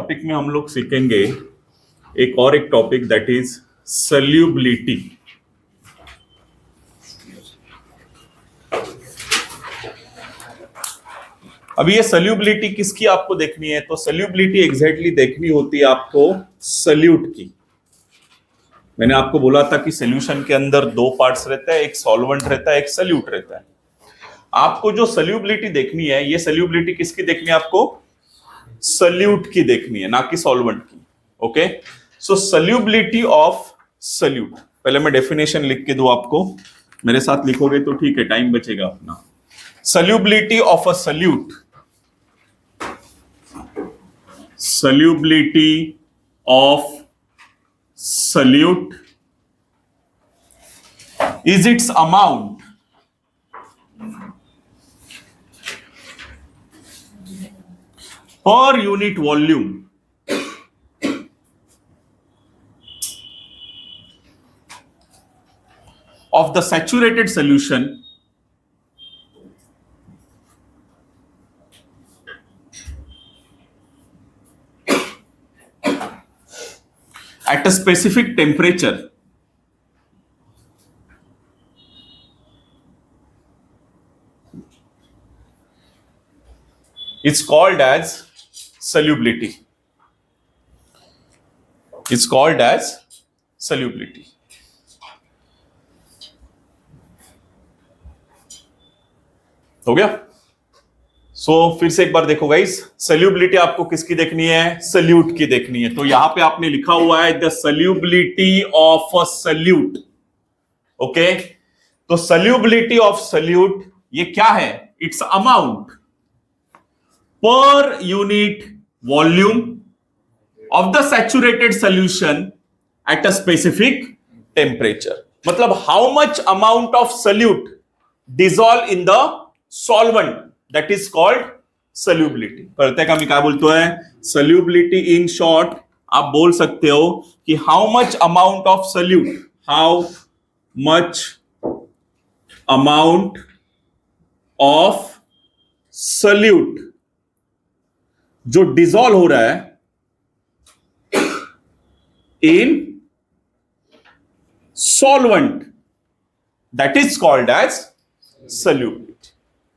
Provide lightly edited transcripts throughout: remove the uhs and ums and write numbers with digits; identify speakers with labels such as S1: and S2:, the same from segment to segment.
S1: Topic में हम लोग सीखेंगे एक टॉपिक दैट इज सल्यूबिलिटी। अब ये सल्यूबिलिटी किसकी आपको देखनी है? तो सल्यूबिलिटी एग्जैक्टली देखनी होती है आपको सल्यूट की। मैंने आपको बोला था कि सॉल्यूशन के अंदर दो पार्ट्स रहता है, एक सॉल्वेंट रहता है, एक सल्यूट रहता है। आपको जो सल्यूबिलिटी देखनी है, ये सल्यूबिलिटी किसकी देखनी है आपको? सल्यूट की देखनी है, ना कि सॉल्वेंट की। Okay, so solubility of solute. पहले मैं डेफिनेशन लिख के दूं आपको, मेरे साथ लिखोगे तो ठीक है, टाइम बचेगा अपना। Solubility of a solute, solubility of solute is its amount per unit volume of the saturated solution at a specific temperature it's called as solubility. It's called as solubility. हो गया? सो फिर से एक बार देखो गाइस, सल्यूबिलिटी आपको किसकी देखनी है? सल्यूट की देखनी है। तो यहां पे आपने लिखा हुआ है the solubility of a solute. Okay, तो सल्यूबिलिटी ऑफ सल्यूट ये क्या है? It's amount per unit volume of the saturated solution at a specific temperature. मतलब how much amount of solute dissolve in the solvent, that is called solubility. कळतंय का मी काय बोलतोय? solubility in short आप बोल सकते हो कि how much amount of solute, how much amount of solute जो dissolve हो रहा है in solvent, that is called as solubility.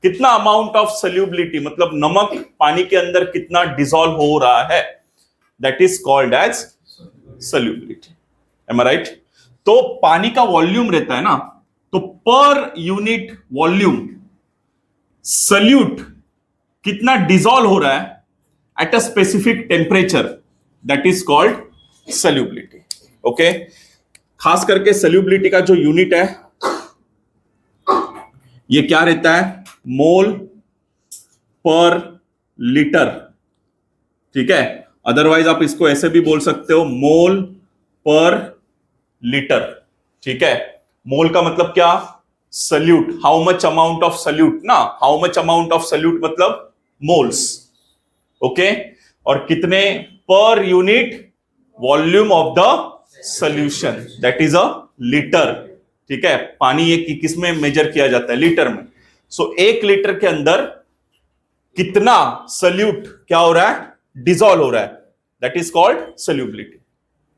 S1: कितना अमाउंट ऑफ सल्यूबिलिटी, मतलब नमक पानी के अंदर कितना डिसॉल्व हो रहा है, that is called as solubility. Am I right? तो पानी का वॉल्यूम रहता है ना, तो पर यूनिट वॉल्यूम सल्यूट कितना डिसॉल्व हो रहा है at a specific temperature, that is called solubility. Okay, खास करके सल्यूबिलिटी का जो यूनिट है ये क्या रहता है? मोल पर लीटर। ठीक है, अदरवाइज आप इसको ऐसे भी बोल सकते हो, मोल पर लीटर। ठीक है, मोल का मतलब क्या? Solute, how much amount of solute ना, how much amount of solute मतलब मोल्स। ओके, और कितने? Per unit volume of the solution, that is a litre. ठीक है, पानी ये किस में मेजर किया जाता है? लीटर में। सो 1 लीटर के अंदर कितना सल्यूट क्या हो रहा है? डिसॉल्व हो रहा है, that is called solubility.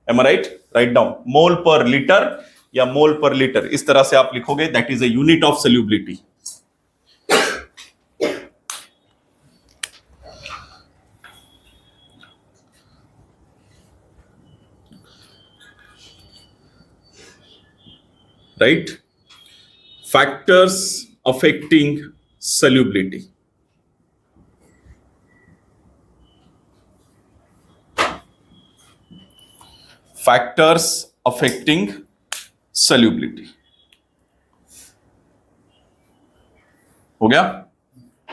S1: Am I right? Right down, mole per litre या मोल पर लीटर, इस तरह से आप लिखोगे, that is a unit of solubility. Right? Factors affecting solubility. Factors affecting solubility. हो गया?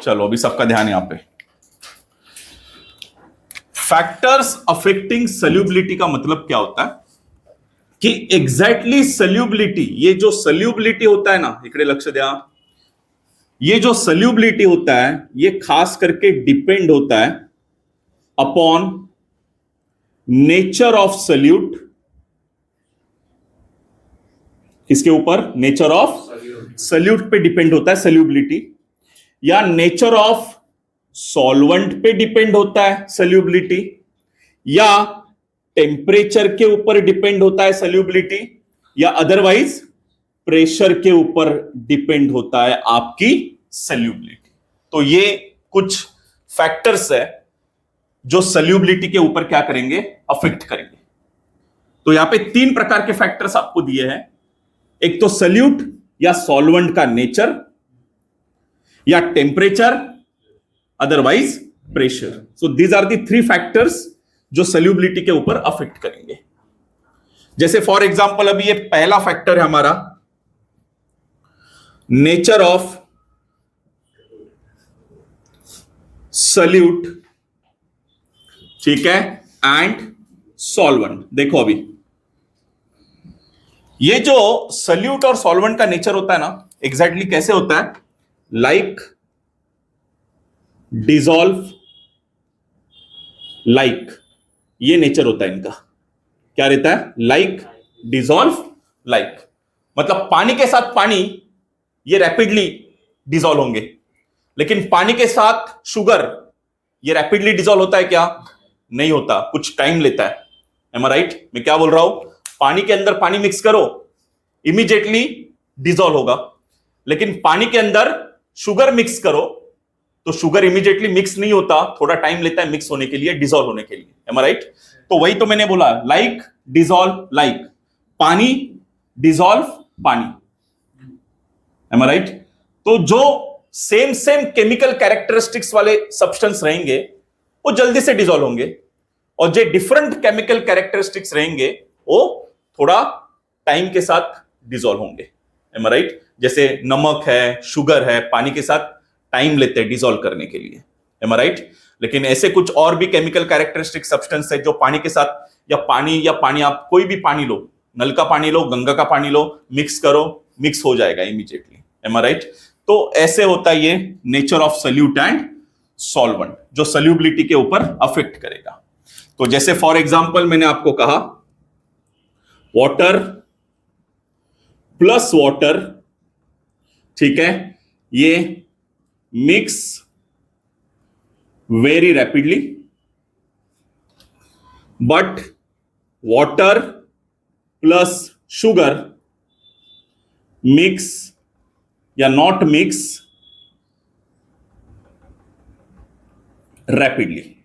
S1: चलो अभी सबका ध्यान यहां पे। फैक्टर्स अफेक्टिंग सल्यूबिलिटी का मतलब क्या होता है कि एग्जैक्टली सल्यूबिलिटी, ये जो सल्यूबिलिटी होता है ना, इकडे लक्ष द्या, ये जो सल्यूबिलिटी होता है ये खास करके डिपेंड होता है अपॉन नेचर ऑफ सल्यूट। किसके ऊपर? नेचर ऑफ सल्यूट पे डिपेंड होता है सल्यूबिलिटी, या नेचर ऑफ सॉल्वेंट पे डिपेंड होता है सल्यूबिलिटी, या टेम्परेचर के ऊपर डिपेंड होता है सॉल्युबिलिटी, या अदरवाइज प्रेशर के ऊपर डिपेंड होता है आपकी सॉल्युबिलिटी। तो ये कुछ फैक्टर्स है जो सॉल्युबिलिटी के ऊपर क्या करेंगे, अफेक्ट करेंगे। तो यहां पे 3 प्रकार के फैक्टर्स आपको दिए हैं, एक तो सॉल्यूट या सॉल्वेंट का नेचर, या temperature, otherwise pressure. So these are the 3 factors जो सॉल्युबिलिटी के ऊपर अफेक्ट करेंगे। जैसे फॉर एग्जांपल अभी ये पहला फैक्टर है हमारा, नेचर ऑफ सॉल्यूट, ठीक है, एंड सॉल्वेंट। देखो अभी ये जो सॉल्यूट और सॉल्वेंट का नेचर होता है ना, एग्जैक्टली कैसे होता है, लाइक, डिसॉल्व, लाइक, ये नेचर होता है इनका। क्या रहता है, लाइक, डिसॉल्व, लाइक। मतलब पानी के साथ पानी ये रैपिडली डिसॉल्व होंगे, लेकिन पानी के साथ शुगर ये रैपिडली डिसॉल्व होता है क्या, नहीं होता, कुछ टाइम लेता है। M I right? मैं क्या बोल रहा हूं, पानी के अंदर पानी मिक्स करो, इमीडिएटली डिसॉल्व होगा, लेकिन पानी के अंदर शुगर मिक्स करो तो शुगर इमीडिएटली मिक्स नहीं होता, थोड़ा टाइम लेता है मिक्स होने के लिए, डिसॉल्व होने के लिए। M I right? तो वही तो मैंने बोला, लाइक, डिसॉल्व, लाइक, पानी, डिसॉल्व, पानी। M I right? तो जो सेम केमिकल कैरेक्टरिस्टिक्स वाले सब्सटेंस रहेंगे वो जल्दी से डिसॉल्व होंगे, और जो डिफरेंट केमिकल कैरेक्टरिस्टिक्स रहेंगे वो थोड़ा टाइम के साथ डिसॉल्व होंगे। M I right? जैसे नमक है, शुगर है, पानी के साथ टाइम लेते हैं डिसॉल्व करने के लिए। M I right? लेकिन ऐसे कुछ और भी केमिकल कैरेक्टरिस्टिक सब्सटेंस है जो पानी के साथ, या पानी आप कोई भी पानी लो, नल का पानी लो, गंगा का पानी लो, मिक्स करो, मिक्स हो जाएगा इमीडिएटली। M I right? तो ऐसे होता है ये nature of solute and solvent, जो सॉल्युबिलिटी के ऊपर अफेक्ट करेगा। तो जैसे फॉर एग्जांपल मैंने आपको कहा, वाटर प्लस वाटर, ठीक है, ये mix very rapidly, but water plus sugar mix या नॉट मिक्स रैपिडली।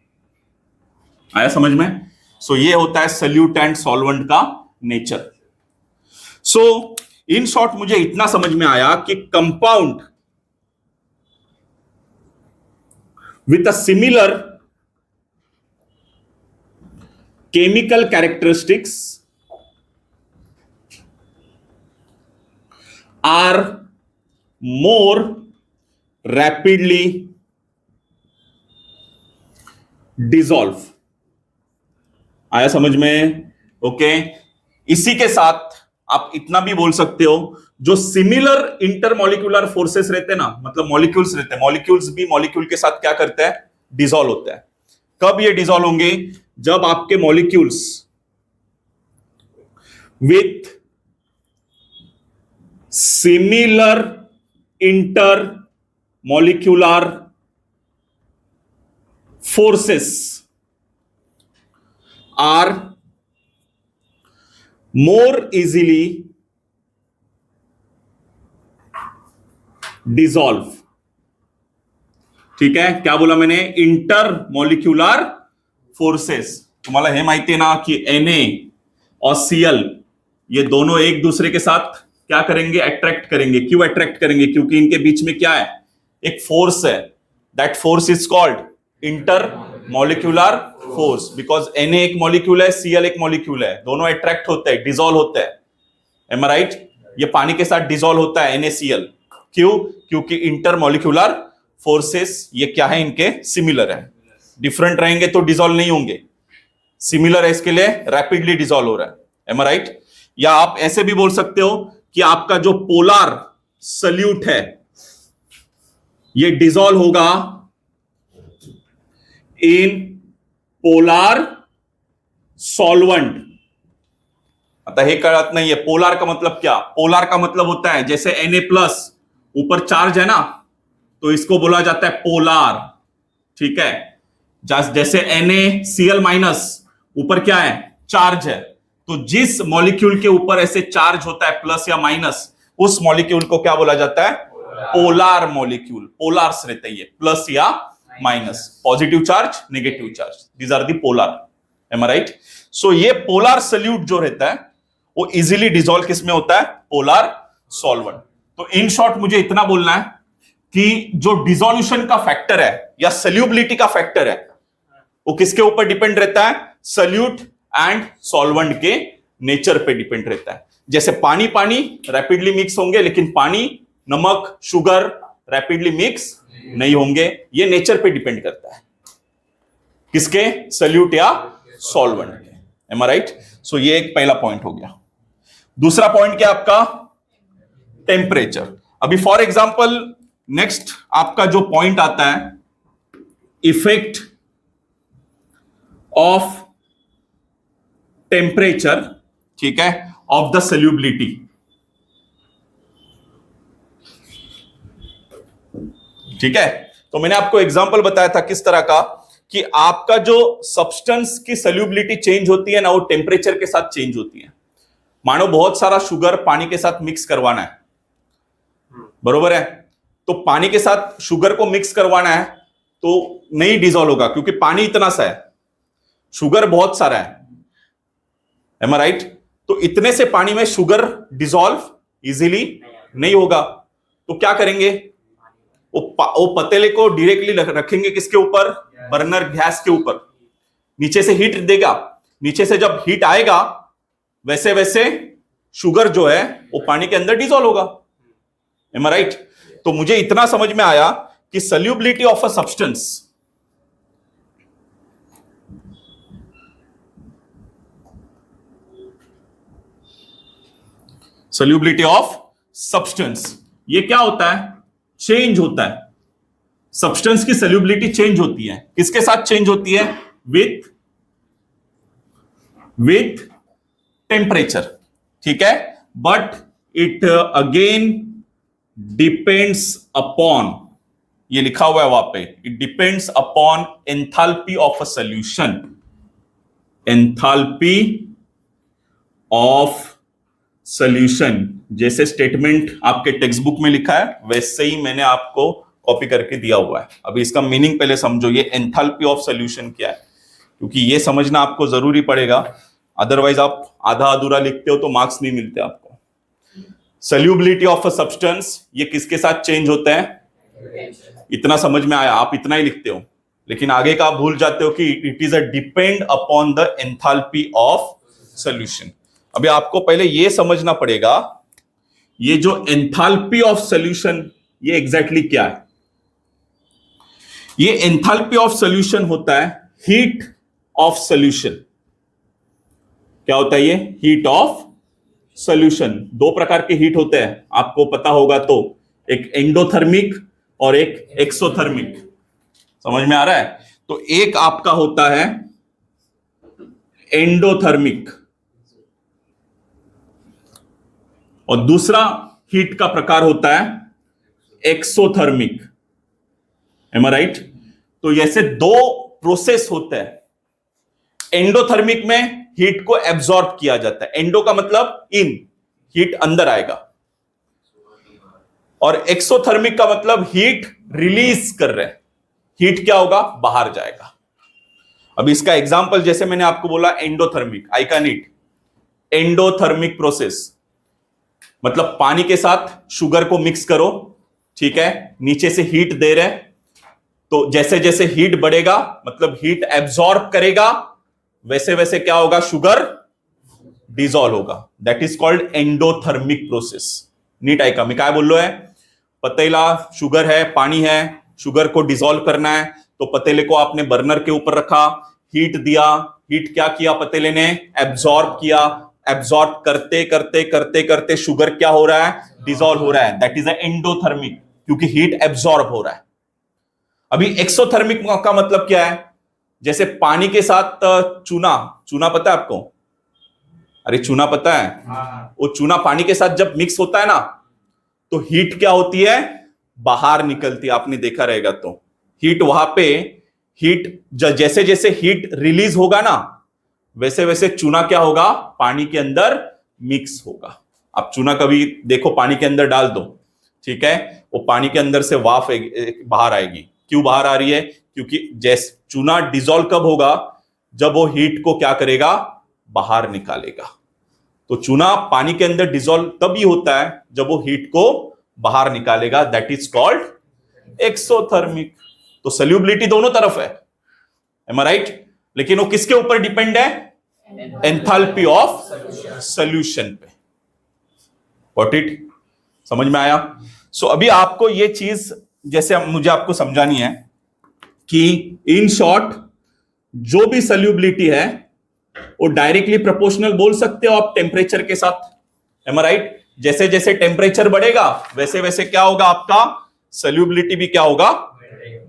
S1: आया समझ में? सो ये होता है सॉल्यूट एंड सॉल्वेंट का नेचर। सो इन शॉर्ट मुझे इतना समझ में आया कि compound with a similar chemical characteristics are more rapidly dissolve। आया समझ में? ओके। इसी के साथ आप इतना भी बोल सकते हो, जो सिमिलर इंटरमॉलिक्यूलर फोर्सेस रहते हैं ना, मतलब मॉलिक्यूल्स रहते हैं, मॉलिक्यूल्स भी मॉलिक्यूल के साथ क्या करता है, डिसॉल्व होता है। कब ये डिसॉल्व होंगे, जब आपके molecules with similar inter molecular forces are more easily dissolve. ठीक है, क्या बोला मैंने, इंटर मॉलिक्यूलर फोर्सेस। तुम्हाला हे माहिती है ना कि Na और Cl ये दोनों एक दूसरे के साथ क्या करेंगे, अट्रैक्ट करेंगे। क्यों अट्रैक्ट करेंगे? क्योंकि इनके बीच में क्या है, एक फोर्स है। That force is called inter molecular force, because Na एक मॉलिक्यूल है, Cl एक मॉलिक्यूल है, दोनों अट्रैक्ट होते हैं, डिसॉल्व होते हैं। M I right? ये पानी के साथ डिसॉल्व होता है NaCl। क्यों? क्योंकि इंटर मॉलिक्यूलर फोर्सेस ये क्या है, इनके सिमिलर है। डिफरेंट रहेंगे तो डिसॉल्व नहीं होंगे, सिमिलर है इसके लिए रैपिडली डिसॉल्व हो रहा है। M I right? या आप ऐसे भी बोल सकते हो कि आपका जो पोलर सॉल्यूट है ये डिसॉल्व होगा इन पोलर सॉल्वेंट। आता हे कळत नाहीये, पोलर का मतलब क्या? पोलर का मतलब होता है जैसे Na+ ऊपर चार्ज है ना, तो इसको बोला जाता है पोलर। ठीक है, जैसे NaCl- ऊपर क्या है, चार्ज है। तो जिस मॉलिक्यूल के ऊपर ऐसे चार्ज होता है प्लस या माइनस, उस मॉलिक्यूल को क्या बोला जाता है, पोलार मॉलिक्यूल। पोलार्स रहते हैं ये, प्लस या minus, positive charge, negative charge, these are the polar. Am I right? So ये पोलार सल्यूट जो रहता है वो इजीली डिसॉल्व किस में होता है, पोलार सॉल्वेंट। तो इन शॉर्ट मुझे इतना बोलना है कि जो डिसोल्यूशन का फैक्टर है या सल्यूबिलिटी का फैक्टर है वो किसके ऊपर डिपेंड रहता है, सल्यूट एंड सॉल्वेंट के नेचर पे डिपेंड रहता है। जैसे पानी पानी रैपिडली मिक्स होंगे, लेकिन पानी, नमक, शुगर रैपिडली मिक्स नहीं होंगे। ये नेचर पे डिपेंड करता है, किसके, सल्यूट या सॉल्वेंट के। M I right? सो ये एक पहला पॉइंट हो गया। दूसरा पॉइंट क्या आपका, टेम्परेचर। अभी फॉर एग्जांपल नेक्स्ट आपका जो पॉइंट आता है, इफेक्ट ऑफ टेम्परेचर, ठीक है, ऑफ द सल्यूबिलिटी। ठीक है, तो मैंने आपको एग्जांपल बताया था किस तरह का, कि आपका जो सब्सटेंस की सल्यूबिलिटी चेंज होती है ना, वो टेम्परेचर के साथ चेंज होती है। मानो बहुत सारा शुगर पानी के साथ मिक्स करवाना है, बरोबर है, तो पानी के साथ शुगर को मिक्स करवाना है तो नहीं डिसॉल्व होगा, क्योंकि पानी इतना सा है, शुगर बहुत सारा है। M I right? तो इतने से पानी में शुगर डिसॉल्व इजीली नहीं होगा। तो क्या करेंगे, वो पतीले को डायरेक्टली रखेंगे किसके ऊपर, बर्नर गैस के ऊपर, नीचे से हीट देगा, नीचे से जब हीट आएगा वैसे वैसे शुगर जो है वो पानी के अंदर डिसॉल्व होगा। Am I right? तो मुझे इतना समझ में आया कि solubility of a substance, solubility of substance, ये क्या होता है, चेंज होता है। सब्सटेंस की सल्यूबिलिटी चेंज होती है, किसके साथ चेंज होती है, विथ टेम्परेचर। ठीक है, but it again depends upon, ये लिखा हुआ है वहां पे, it depends upon enthalpy of a solution. Enthalpy of solution, जैसे स्टेटमेंट आपके टेक्स्ट बुक में लिखा है वैसे ही मैंने आपको कॉपी करके दिया हुआ है। अभी इसका मीनिंग पहले समझो, ये एंथैल्पी ऑफ सॉल्यूशन क्या है, क्योंकि ये समझना आपको जरूरी पड़ेगा, अदरवाइज आप आधा अधूरा लिखते हो तो मार्क्स नहीं मिलते आपको। सॉल्यूबिलिटी ऑफ अ सब्सटेंस, ये किसके साथ चेंज होता है, इतना समझ में आया, आप इतना ही लिखते हो, लेकिन आगे का आप भूल जाते हो कि it is a depend upon the enthalpy of solution. अभी आपको पहले ये समझना पड़ेगा, ये जो एंथैल्पी ऑफ सॉल्यूशन ये एग्जैक्टली क्या है। ये एंथैल्पी ऑफ सॉल्यूशन होता है हीट ऑफ सॉल्यूशन। क्या होता है ये, हीट ऑफ सॉल्यूशन। दो प्रकार के हीट होते हैं, आपको पता होगा तो, एक एंडोथर्मिक और एक एक्सोथर्मिक। समझ में आ रहा है? तो एक आपका होता है एंडोथर्मिक और दूसरा हीट का प्रकार होता है एक्सोथर्मिक। M I right? तो ऐसे दो प्रोसेस होते हैं। एंडोथर्मिक में हीट को एब्जॉर्ब किया जाता है, एंडो का मतलब इन, हीट अंदर आएगा, और एक्सोथर्मिक का मतलब हीट रिलीज कर रहे हैं, हीट क्या होगा, बाहर जाएगा। अब इसका एग्जांपल जैसे मैंने आपको बोला endothermic, I can eat, endothermic process मतलब पानी के साथ शुगर को मिक्स करो, ठीक है, नीचे से हीट दे रहे, तो जैसे जैसे हीट बढ़ेगा मतलब हीट एब्जॉर्ब करेगा, वैसे वैसे क्या होगा, शुगर डिसॉल्व होगा। That is called endothermic process. नीट आहे का, मी काय बोललो है, पतीला शुगर है, पानी है, शुगर को डिसॉल्व करना है, तो पतीले को आपने बर्नर के ऊपर रखा, हीट दिया, हीट क्या किया पतीले ने, एब्जॉर्ब किया, एब्जॉर्ब करते करते करते करते शुगर क्या हो रहा है, डिसॉल्व हो रहा है। दैट इज एंडोथर्मिक, क्योंकि हीट एब्जॉर्ब हो रहा है। अभी एक्सोथर्मिक का मतलब क्या है, जैसे पानी के साथ चूना, चूना पता है आपको, अरे चूना पता है, वो चूना पानी के साथ जब मिक्स होता है ना तो हीट क्या होती है, बाहर निकलती है, आपने देखा रहेगा। तो हीट वहां पे, हीट जैसे जैसे हीट रिलीज होगा ना वैसे वैसे चूना क्या होगा, पानी के अंदर मिक्स होगा। आप चूना कभी देखो पानी के अंदर डाल दो, ठीक है, वो पानी के अंदर से वाफ बाहर आएगी। क्यों बाहर आ रही है? क्योंकि जैसे चूना डिसॉल्व कब होगा, जब वो हीट को क्या करेगा, बाहर निकालेगा। तो चूना पानी के अंदर डिसॉल्व तभी होता है जब वो हीट को बाहर निकालेगा, दैट इज कॉल्ड एक्सोथर्मिक। तो सॉल्युबिलिटी दोनों तरफ है, एम आई राइट? लेकिन वो किसके ऊपर डिपेंड है? एंथैल्पी ऑफ सॉल्यूशन पे। Got it? समझ में आया? सो अभी आपको ये चीज जैसे मुझे आपको समझानी है कि इन शॉर्ट जो भी सॉल्युबिलिटी है वो डायरेक्टली प्रोपोर्शनल बोल सकते हो आप टेम्परेचर के साथ, एम आई राइट? जैसे जैसे टेम्परेचर बढ़ेगा वैसे वैसे क्या होगा, आपका सॉल्युबिलिटी भी क्या होगा,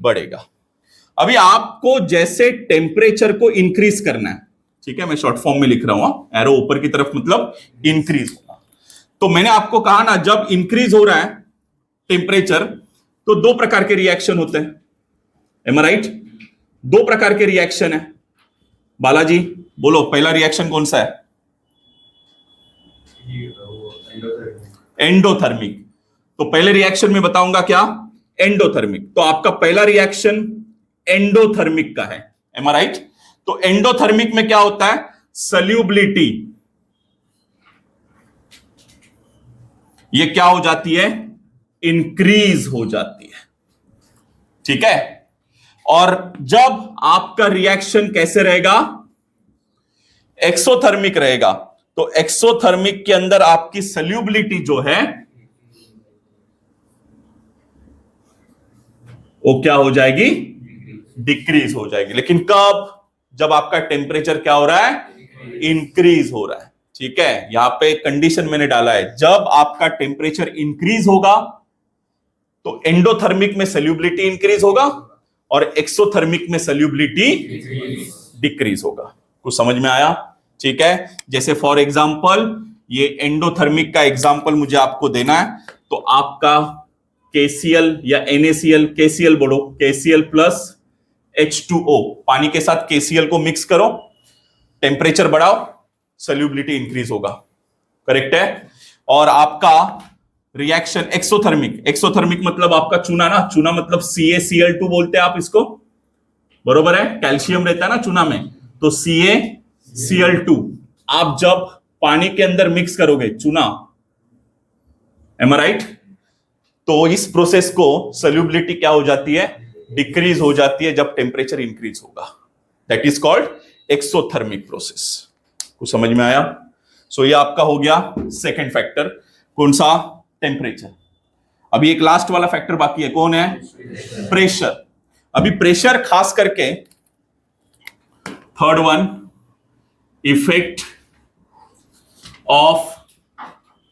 S1: बढ़ेगा। अभी आपको जैसे टेम्परेचर को इंक्रीज करना है, ठीक है, मैं शॉर्ट फॉर्म में लिख रहा हूं, एरो ऊपर की तरफ मतलब इंक्रीज होगा। तो मैंने आपको कहा ना, जब इंक्रीज हो रहा है टेम्परेचर तो दो प्रकार के रिएक्शन होते हैं, एम आई राइट? दो प्रकार के रिएक्शन है। बालाजी बोलो, पहला रिएक्शन कौन सा है? एंडोथर्मिक। तो पहले रिएक्शन में बताऊंगा क्या, एंडोथर्मिक। तो आपका पहला रिएक्शन एंडोथर्मिक का है, एम आई राइट? तो एंडोथर्मिक में क्या होता है, सॉल्युबिलिटी ये क्या हो जाती है, इंक्रीज हो जाती है, ठीक है। और जब आपका रिएक्शन कैसे रहेगा, एक्सोथर्मिक रहेगा, तो एक्सोथर्मिक के अंदर आपकी सॉल्युबिलिटी जो है वो क्या हो जाएगी, डिक्रीज हो जाएगी। लेकिन कब, जब आपका टेम्परेचर क्या हो रहा है, इंक्रीज हो रहा है, ठीक है। यहां पे कंडीशन मैंने डाला है, जब आपका टेम्परेचर इंक्रीज होगा तो एंडोथर्मिक में सॉल्युबिलिटी इंक्रीज होगा और एक्सोथर्मिक में सॉल्युबिलिटी डिक्रीज होगा। कुछ समझ में आया? ठीक है। जैसे फॉर एग्जांपल ये एंडोथर्मिक का एग्जांपल मुझे आपको देना है, तो आपका KCl या NaCl, KCl बोलो, KCl प्लस H2O, पानी के साथ KCl को मिक्स करो, टेम्परेचर बढ़ाओ, सॉल्युबिलिटी इंक्रीज होगा, करेक्ट है। और आपका रिएक्शन एक्सोथर्मिक, एक्सोथर्मिक मतलब आपका चूना ना, चूना मतलब CaCl2 बोलते हैं आप इसको, बरोबर है, कैल्शियम रहता है ना चूना में, तो CaCl2 आप जब पानी के अंदर मिक्स करोगे चूना, एम आई राइट, तो इस प्रोसेस को सॉल्युबिलिटी क्या हो जाती है, डिक्रीज हो जाती है जब टेम्परेचर इंक्रीज होगा, that is called exothermic process. कुछ समझ में आया? सो ये आपका हो गया सेकंड फैक्टर, कौन सा, टेम्परेचर। अभी एक लास्ट वाला फैक्टर बाकी है, कौन है, प्रेशर। अभी प्रेशर खास करके third one, effect of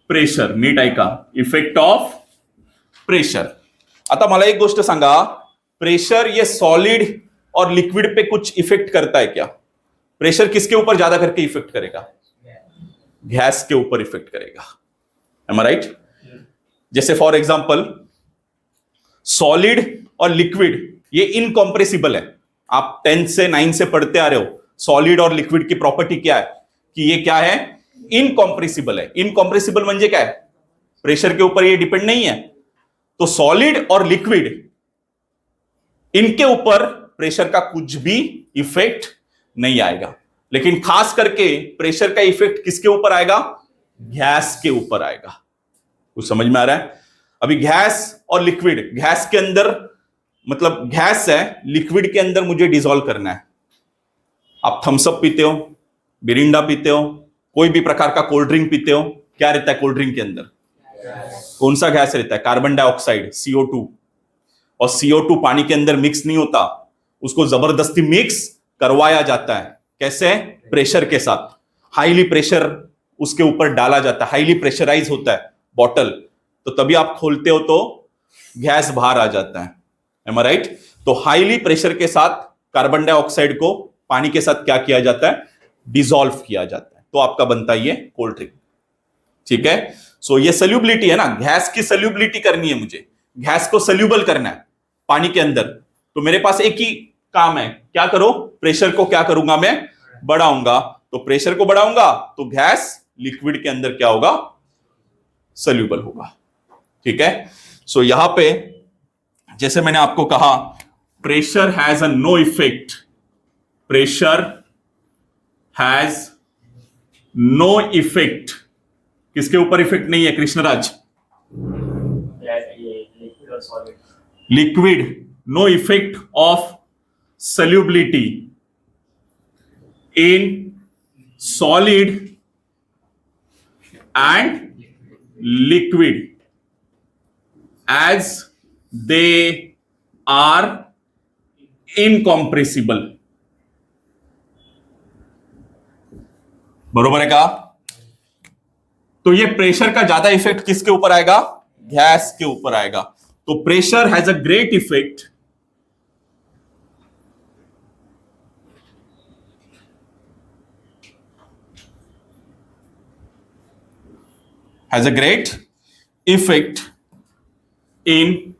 S1: pressure, नीट ऐका, इफेक्ट ऑफ प्रेशर। आता मला एक गोष्ट सांगा, प्रेशर ये सॉलिड और लिक्विड पे कुछ इफेक्ट करता है क्या? प्रेशर किसके ऊपर ज्यादा करके इफेक्ट करेगा, गैस के ऊपर इफेक्ट करेगा, एम आई राइट? जैसे फॉर एग्जांपल सॉलिड और लिक्विड ये इनकॉम्प्रेसिबल है, आप 10 से 9 से पढ़ते आ रहे हो, सॉलिड और लिक्विड की प्रॉपर्टी क्या है कि ये क्या है, इनकॉम्प्रेसिबल है। इनकॉम्प्रेसिबल म्हणजे क्या है, प्रेशर के ऊपर ये डिपेंड नहीं है। तो सॉलिड और लिक्विड इनके ऊपर प्रेशर का कुछ भी इफेक्ट नहीं आएगा, लेकिन खास करके प्रेशर का इफेक्ट किसके ऊपर आएगा, गैस के ऊपर आएगा। कुछ समझ में आ रहा है? अभी गैस और लिक्विड, गैस के अंदर मतलब गैस है, लिक्विड के अंदर मुझे डिसॉल्व करना है। आप थम्सअप पीते हो, मिरिंडा पीते हो, कोई भी प्रकार का कोल्ड ड्रिंक पीते हो, क्या रहता है कोल्ड ड्रिंक के अंदर, कौन सा गैस रहता है, कार्बन डाइऑक्साइड, CO2। और CO2 पानी के अंदर मिक्स नहीं होता, उसको जबरदस्ती मिक्स करवाया जाता है, कैसे, प्रेशर के साथ, हाईली प्रेशर उसके ऊपर डाला जाता है, हाईली प्रेशराइज होता है बॉटल, तो तभी आप खोलते हो तो गैस बाहर आ जाता है, एम आई राइट? तो हाईली प्रेशर के साथ कार्बन डाइऑक्साइड को पानी के साथ क्या किया जाता है, डिसॉल्व किया जाता है, तो आपका बनता है ये कोल्ड ड्रिंक, ठीक है। सो ये सॉल्युबिलिटी है ना, गैस की सॉल्युबिलिटी करनी है मुझे, गैस को सॉल्युबल करना है पानी के अंदर, तो मेरे पास एक ही काम है, क्या करो, प्रेशर को क्या करूंगा मैं, बढ़ाऊंगा, तो प्रेशर को बढ़ाऊंगा तो गैस लिक्विड के अंदर क्या होगा, सोल्यूबल होगा। ठीक है, सो यहां पे जैसे मैंने आपको कहा pressure has a no effect, pressure has no effect, किसके ऊपर इफेक्ट नहीं है Krishnaraj? Liquid, no effect of solubility in solid and liquid as they are incompressible। बरोबर है का? तो ये प्रेशर का ज्यादा इफेक्ट किसके ऊपर आएगा? गैस के ऊपर आएगा। तो pressure has a great effect has a great effect in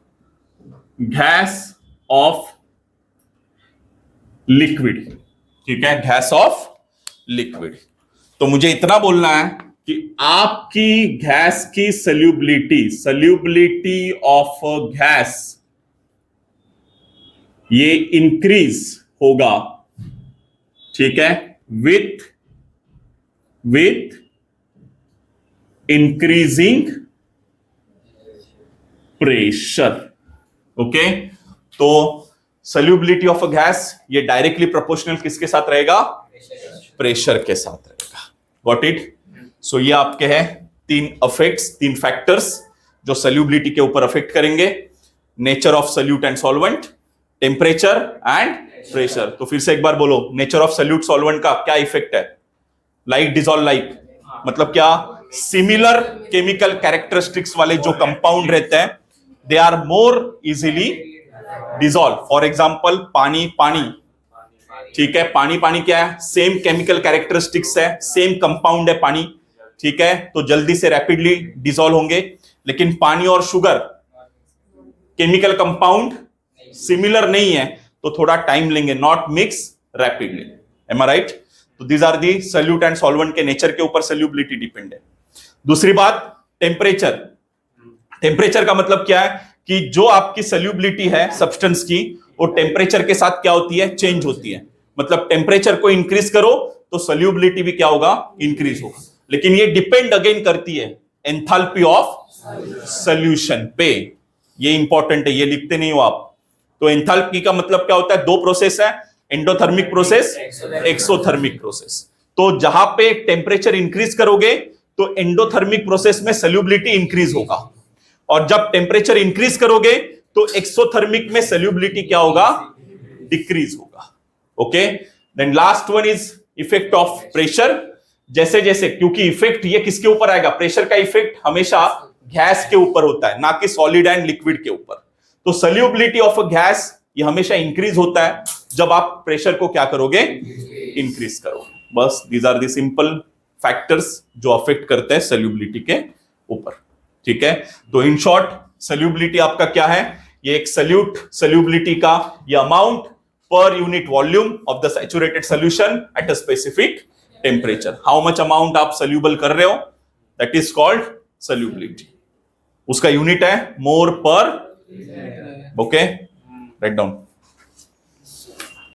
S1: gas of liquid। ठीक है, गैस ऑफ लिक्विड। तो मुझे इतना बोलना है कि आपकी गैस की सल्यूबिलिटी ऑफ गैस ये इंक्रीज होगा। ठीक है, विथ इंक्रीजिंग प्रेशर। ओके, तो सल्यूबिलिटी ऑफ अ गैस ये डायरेक्टली प्रोपोर्शनल किसके साथ रहेगा? प्रेशर के साथ रहेगा। Got it? सो ये आपके हैं तीन इफेक्ट्स, तीन फैक्टर्स जो सल्यूबिलिटी के ऊपर अफेक्ट करेंगे। Nature of solute and solvent, temperature and pressure. तो फिर से एक बार बोलो, नेचर ऑफ सल्यूट सॉल्वेंट का क्या इफेक्ट है? लाइक डिसॉल्व लाइक, मतलब क्या? सिमिलर केमिकल कैरेक्टरिस्टिक्स वाले जो कंपाउंड रहते हैं they are more easily dissolve. For example पानी, ठीक है, पानी क्या है? सेम केमिकल कैरेक्टरिस्टिक्स है, सेम कंपाउंड है पानी। ठीक है, तो जल्दी से रैपिडली डिसॉल्व होंगे। लेकिन पानी और शुगर केमिकल कंपाउंड सिमिलर नहीं है, तो थोड़ा टाइम लेंगे, not mix rapidly. Am I right? तो these are the solute and solvent के नेचर के ऊपर सल्यूबिलिटी डिपेंड है। दूसरी बात, टेम्परेचर। टेम्परेचर का मतलब क्या है कि जो आपकी सल्यूबिलिटी है सब्सटेंस की, वो टेम्परेचर के साथ क्या होती है? चेंज होती है। मतलब टेम्परेचर को इंक्रीज करो तो सल्यूबिलिटी भी क्या होगा? इंक्रीज होगा। लेकिन ये डिपेंड अगेन करती है एंथैल्पी ऑफ सॉल्यूशन पे। ये इंपॉर्टेंट है, ये लिखते नहीं हो आप। तो एंथैल्पी का मतलब क्या होता है? दो प्रोसेस है, एंडोथर्मिक प्रोसेस, एक्सोथर्मिक प्रोसेस। तो जहां पे टेम्परेचर इंक्रीज करोगे तो एंडोथर्मिक प्रोसेस में सल्यूबिलिटी इंक्रीज होगा, और जब टेम्परेचर इंक्रीज करोगे तो एक्सोथर्मिक में सल्यूबिलिटी क्या होगा? डिक्रीज होगा। Okay, then last one is effect of pressure. जैसे जैसे, क्योंकि इफेक्ट ये किसके ऊपर आएगा? प्रेशर का इफेक्ट हमेशा गैस के ऊपर होता है, ना कि सॉलिड एंड लिक्विड के ऊपर। तो सल्यूबिलिटी ऑफ अ गैस ये हमेशा इंक्रीज होता है जब आप प्रेशर को क्या करोगे? इंक्रीज करोगे। बस these are the simple factors जो अफेक्ट करते हैं सल्यूबिलिटी के ऊपर। ठीक है, तो इन शॉर्ट सल्यूबिलिटी आपका क्या है? ये एक सल्यूबिलिटी का ये amount per unit volume of the saturated solution at a specific temperature. How much amount आप सल्यूबल कर रहे हो, दैट इज कॉल्ड सल्यूबिलिटी। उसका यूनिट है मोर पर। Okay, write down.